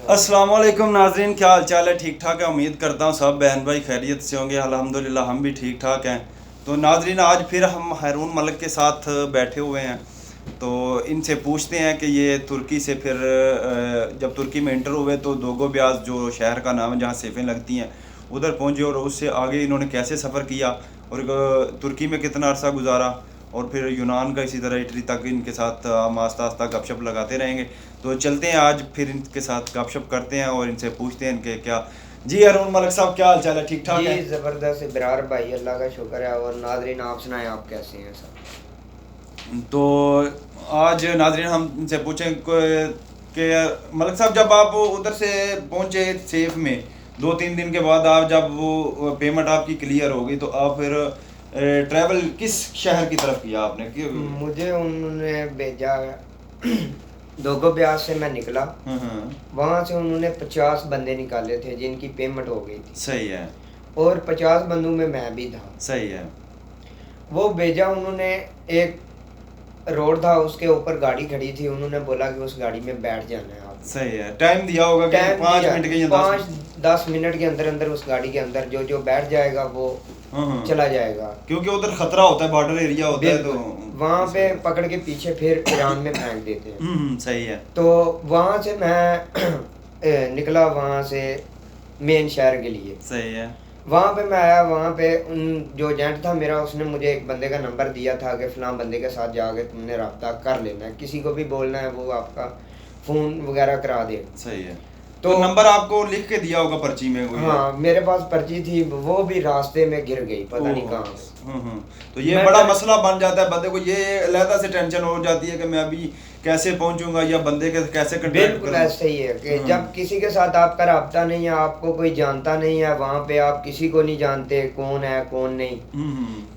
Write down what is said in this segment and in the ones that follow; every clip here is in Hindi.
अस्सलाम वालेकुम नाजरीन, क्या हाल चाल है? ठीक ठाक है। उम्मीद करता हूँ सब बहन भाई खैरियत से होंगे। अल्हम्दुलिल्लाह हम भी ठीक ठाक हैं। तो नाजरीन, आज फिर हम हारून मलिक के साथ बैठे हुए हैं। तो इनसे पूछते हैं कि ये तुर्की से फिर जब तुर्की में इंटर हुए तो दोगो ब्याज जो शहर का नाम है जहाँ सेफ़ें लगती हैं उधर पहुँचे, और उससे आगे इन्होंने कैसे सफ़र किया और तुर्की में कितना अरसा गुजारा, और फिर यूनान का इसी तरह इटली तक इनके साथ हम आस्ता आस्ता गपशप लगाते रहेंगे। तो चलते हैं आज फिर इनके साथ गपशप करते हैं और इनसे पूछते हैं इनके क्या। जी हारून मलिक साहब, क्या हाल चाल है? ठीक ठाक जी है? ज़बरदस्त इब्रार भाई, अल्लाह का शुक्र है। और नाजरीन आप सुनाएं, आप कैसे हैं सब? तो आज नाजरीन हम इनसे पूछें कि मलिक साहब, जब आप उधर से पहुंचे सेफ में 2-3 दिन के बाद, आप जब वो पेमेंट आपकी क्लियर हो गई तो आप फिर ट्रैवल किस शहर की तरफ किया आपने कि? मुझे उन्होंने भेजा दोगो ब्याज से मैं निकला। वहाँ से उन्होंने 50 बंदे निकाले थे जिनकी पेमेंट हो गई थी। सही है। और 50 बंदों में मैं भी था। सही है। वो भेजा उन्होंने। एक रोड था, उसके ऊपर गाड़ी खड़ी थी, उन्होंने बोला कि उस गाड़ी में बैठ जाना है आप। सही है। टाइम दिया होगा कि टाइम 5 मिनट के या 5-10 मिनट के अंदर अंदर उस गाड़ी के अंदर जो जो बैठ जाएगा वो चला जाएगा, क्योंकि उधर खतरा होता है, बॉर्डर एरिया होता है, तो वहाँ पे पकड़ के पीछे फिर ईरान में फेंक देते हैं। सही है। तो वहाँ से मैं निकला वहाँ से मेन शहर के लिए। सही है। वहाँ पे मैं आया, वहाँ पे उन जो एजेंट था मेरा, उसने मुझे एक बंदे का नंबर दिया था कि फ़लाँ बंदे के साथ जाके तुमने रब्ता कर लेना है, किसी को भी बोलना है वो आपका फ़ोन वगैरह करा देगा। सही है। तो नंबर आपको लिख के दिया होगा पर्ची में कोई? हाँ, मेरे पास पर्ची थी, वो भी रास्ते में गिर गई, पता नहीं कहाँ से। तो ये बड़ा मसला बन जाता है बंदे को, ये अलहदा से टेंशन हो जाती है कि मैं अभी कैसे पहुंचूंगा या बंदे के कैसे कांटेक्ट बिल्कुल ऐसा ही है कि जब किसी के साथ आपका राब्ता नहीं है, आपको कोई जानता नहीं है, वहाँ पे आप किसी को नहीं जानते कौन है कौन नहीं।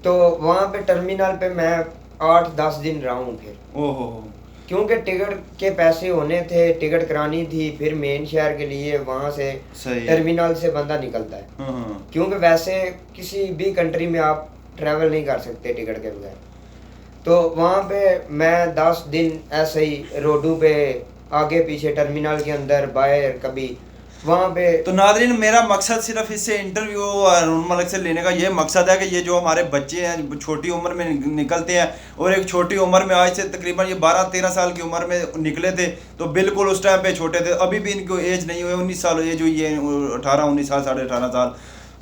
तो वहाँ पे टर्मिनल पे मैं 8-10 दिन रहा हूँ फिर। ओहो। क्योंकि टिकट के पैसे होने थे, टिकट करानी थी फिर मेन शहर के लिए, वहाँ से टर्मिनल से बंदा निकलता है। क्योंकि वैसे किसी भी कंट्री में आप ट्रैवल नहीं कर सकते टिकट के बगैर। तो वहाँ पे मैं 10 दिन ऐसे ही रोडों पे आगे पीछे टर्मिनल के अंदर बाहर कभी वहाँ पे। तो नादरीन, मेरा मकसद सिर्फ इससे इंटरव्यू हारून मलिक से लेने का ये मकसद है कि ये जो हमारे बच्चे हैं छोटी उम्र में निकलते हैं, और एक छोटी उम्र में, आज से तकरीबन ये 12-13 साल की उम्र में निकले थे, तो बिल्कुल उस टाइम पे छोटे थे, अभी भी इनको एज नहीं हुई, 19 साल एज हुई है, 18-19 साल, 18.5 साल।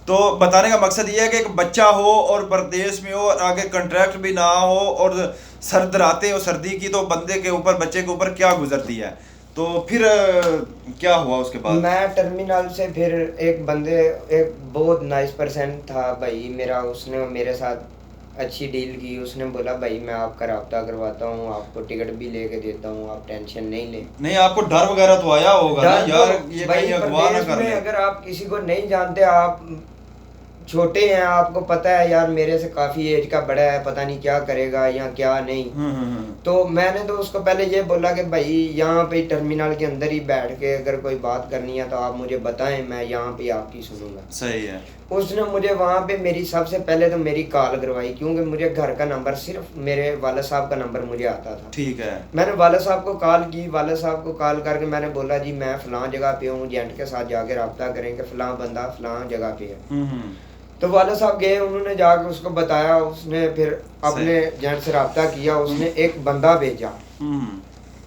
तो बताने का मकसद ये है कि एक बच्चा हो और परदेश में हो और आगे कंट्रैक्ट भी ना हो और सर्द रातें हो सर्दी की, तो बंदे के ऊपर, बच्चे के ऊपर क्या गुजरती है। तो फिर क्या हुआ उसके बाद? मैं टर्मिनल से फिर एक बंदे, एक बहुत नाइस पर्सन था भाई मेरा, उसने मेरे साथ अच्छी डील की। उसने बोला भाई मैं आपका राब्ता करवाता हूँ, आपको टिकट भी लेके देता हूँ, आप टेंशन नहीं ले। नहीं, आपको डर वगैरह तो आया होगा ना यार, ये कहीं अगवा ना कर ले। अगर आप किसी को नहीं जानते, आप छोटे हैं, आपको पता है यार मेरे से काफ़ी एज का बड़ा है, पता नहीं क्या करेगा या क्या नहीं। तो मैंने तो उसको पहले ये बोला कि भाई यहाँ पे टर्मिनल के अंदर ही बैठ के अगर कोई बात करनी है तो आप मुझे बताएं, मैं यहाँ पे आपकी सुनूंगा। सही है। उसने मुझे वहाँ पे मेरी सबसे पहले तो मेरी कॉल करवाई, क्योंकि मुझे घर का नंबर, सिर्फ मेरे वाला साहब का नंबर मुझे आता था। ठीक है। मैंने वाला साहब को कॉल की, वाला साहब को कॉल करके मैंने बोला जी मैं फ़लाँ जगह पे हूँ, एजेंट के साथ जाके रब्ता करेंगे, फ़लाँ बंदा फ़लाँ जगह पे है। तो वाला साहब गए, उन्होंने जाके उसको बताया, उसने फिर अपने एजेंट से रब्ता किया, उसने एक बंदा भेजा।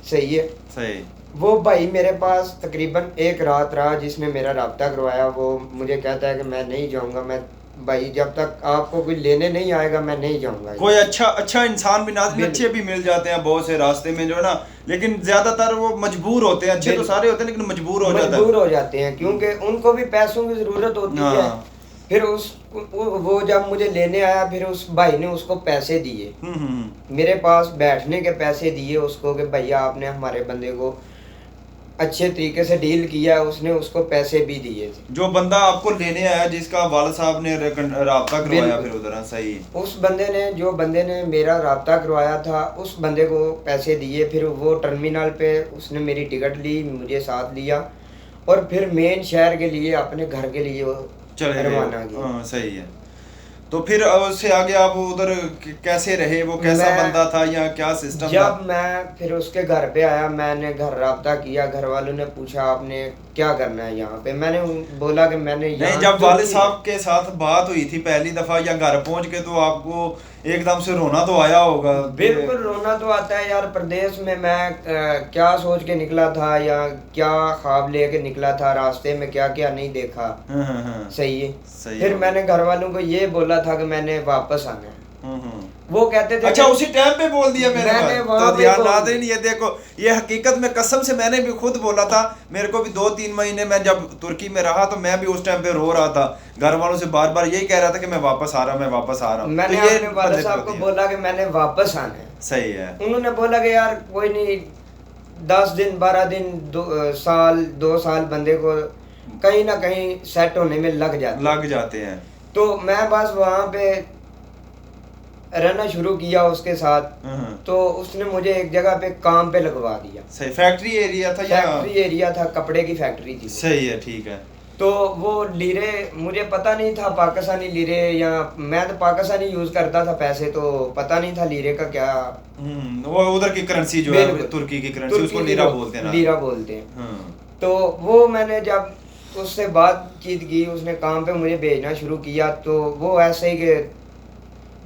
सही है। सही। वो भाई मेरे पास तकरीबन एक रात रहा, जिसने मेरा रब्ता करवाया। वो मुझे कहता है कि मैं नहीं जाऊंगा, मैं भाई जब तक आपको कोई लेने नहीं आएगा मैं नहीं जाऊंगा। कोई अच्छा इंसान भी नाज़रीन अच्छे भी मिल जाते हैं बहुत से रास्ते में जो है ना, लेकिन ज्यादातर वो मजबूर होते हैं। अच्छे तो सारे होते हैं लेकिन मजबूर हो जाते हैं क्योंकि उनको भी पैसों की जरूरत होती है। फिर वो जब मुझे लेने आया, फिर उस भाई ने उसको पैसे दिए, मेरे पास बैठने के पैसे दिए उसको कि भैया आपने हमारे बंदे को अच्छे तरीके से डील किया है। उसने उसको पैसे भी दिए थे। जो बंदा आपको लेने आया, जिसका वाला साहब ने राब्ता करवाया फिर उधर। सही। उस बंदे ने, जो बंदे ने मेरा राब्ता करवाया था, उस बंदे को पैसे दिए। फिर वो टर्मिनल पे उसने मेरी टिकट ली, मुझे साथ लिया और फिर मेन शहर के लिए, अपने घर के लिए रवाना किया। सही है। तो फिर उससे आगे आप उधर कैसे रहे, वो कैसा बंदा था या क्या सिस्टम था? जब मैं फिर उसके घर पे आया, मैंने घर राब्ता किया, घर वालों ने पूछा आपने क्या करना है यहाँ पे, मैंने बोला कि मैंने नहीं, जब वाले साहब के साथ बात हुई थी पहली दफा या घर पहुंच के, तो आपको एकदम से रोना तो आया होगा? बिल्कुल रोना तो आता है यार। प्रदेश में मैं क्या सोच के निकला था या क्या ख्वाब लेके निकला था, रास्ते में क्या क्या नहीं देखा। सही है। फिर मैंने घर वालों को ये बोला था कि मैंने वापस आना है। वो कहते थे अच्छा, उसी टाइम पे बोल दिया मैंने तो यार नाज़रीन, ये देखो, ये हकीकत में कसम से मैंने भी खुद बोला था। मेरे को भी 2-3 महीने में जब तुर्की में रहा तो मैं भी उस टाइम पे रो रहा था, घर वालों से बार बार यही कह रहा था कि मैं वापस आ रहा हूँ, मैं वापस आ रहा हूँ। मैंने अपने वाले साहब को बोला कि मैंने वापस आना है। सही है। उन्होंने बोला कि यार कोई नहीं, 10 दिन 12 दिन 2 साल बंदे को कहीं ना कहीं सेट होने में लग जाते हैं। तो मैं बस वहाँ पे रहना शुरू किया उसके साथ। तो उसने मुझे एक जगह पे काम पे लगवा दिया। सही, फैक्ट्री एरिया था या? फैक्ट्री एरिया था, कपड़े की फैक्ट्री थी। सही है, ठीक है। तो वो लीरे मुझे पता नहीं था, पाकिस्तानी लीरे, या मैं तो पाकिस्तानी यूज करता था पैसे, तो पता नहीं था लीरे का क्या। वो उधर की करेंसी जो है, तुर्की की करेंसी, उसको लीरा बोलते हैं ना? लीरा बोलते हैं। तो वो मैंने जब उससे बातचीत की, उसने काम पे मुझे भेजना शुरू किया, तो वो ऐसे ही कि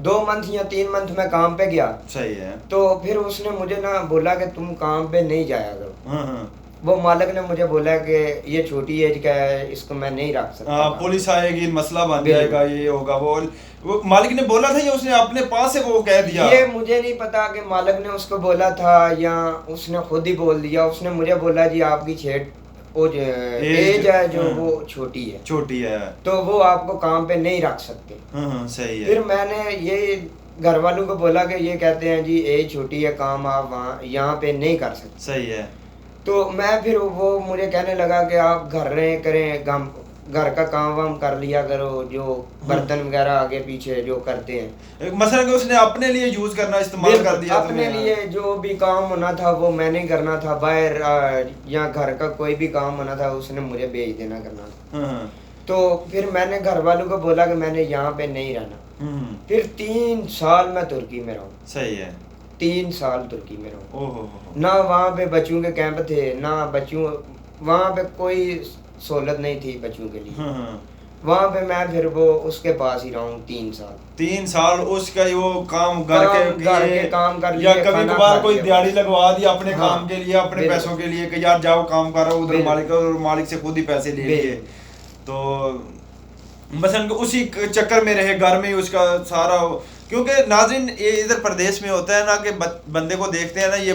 2 मंथ या 3 मंथ में काम पे गया। सही है। तो फिर उसने मुझे ना बोला कि तुम काम पे नहीं जाया करो। वो मालिक ने मुझे बोला कि ये छोटी एज का है, इसको मैं नहीं रख सकता। पुलिस आएगी, मसला बन जाएगा, ये होगा वो मालिक ने बोला था या उसने अपने पास से वो कह दिया? ये मुझे नहीं पता कि मालिक ने उसको बोला था या उसने खुद ही बोल दिया। उसने मुझे बोला जी आपकी एज है जो वो छोटी है, तो वो आपको काम पे नहीं रख सकते। सही है। फिर मैंने ये घर वालों को बोला कि ये कहते हैं जी एज छोटी है, काम आप वहाँ यहाँ पे नहीं कर सकते। सही है। तो मैं फिर वो मुझे कहने लगा कि आप घर रहे करें, घर का काम वाम कर लिया करो, जो बर्तन वगैरह आगे पीछे जो करते हैं। मसलन कि उसने अपने लिए यूज करना इस्तेमाल कर दिया, अपने लिए जो भी काम होना था वो मैंने करना था, बाहर या घर का कोई भी काम होना था उसने मुझे भेज देना करना था। तो फिर मैंने घर वालों को बोला कि मैंने यहाँ पे नहीं रहना। फिर 3 साल मैं तुर्की में रहूँ। सही है। 3 साल तुर्की में रहूँ। ना वहाँ पे बच्चों के कैंप थे, ना बच्चों, वहाँ पे कोई सहूलत नहीं थी बच्चों के लिए। वहाँ पे मैं फिर वो उसके पास ही रहूँ 3 साल। उसका वो काम घर के काम कर या कभी कभार कोई दिहाड़ी लगवा दी अपने काम के लिए, अपने पैसों के लिए कि यार जाओ काम करो उधर, मालिक से खुद ही पैसे ले लिए। तो मसलन उसी चक्कर में रहे, घर में ही उसका सारा, क्योंकि नाज़रीन ये इधर प्रदेश में होता है ना कि बंदे को देखते हैं ना, ये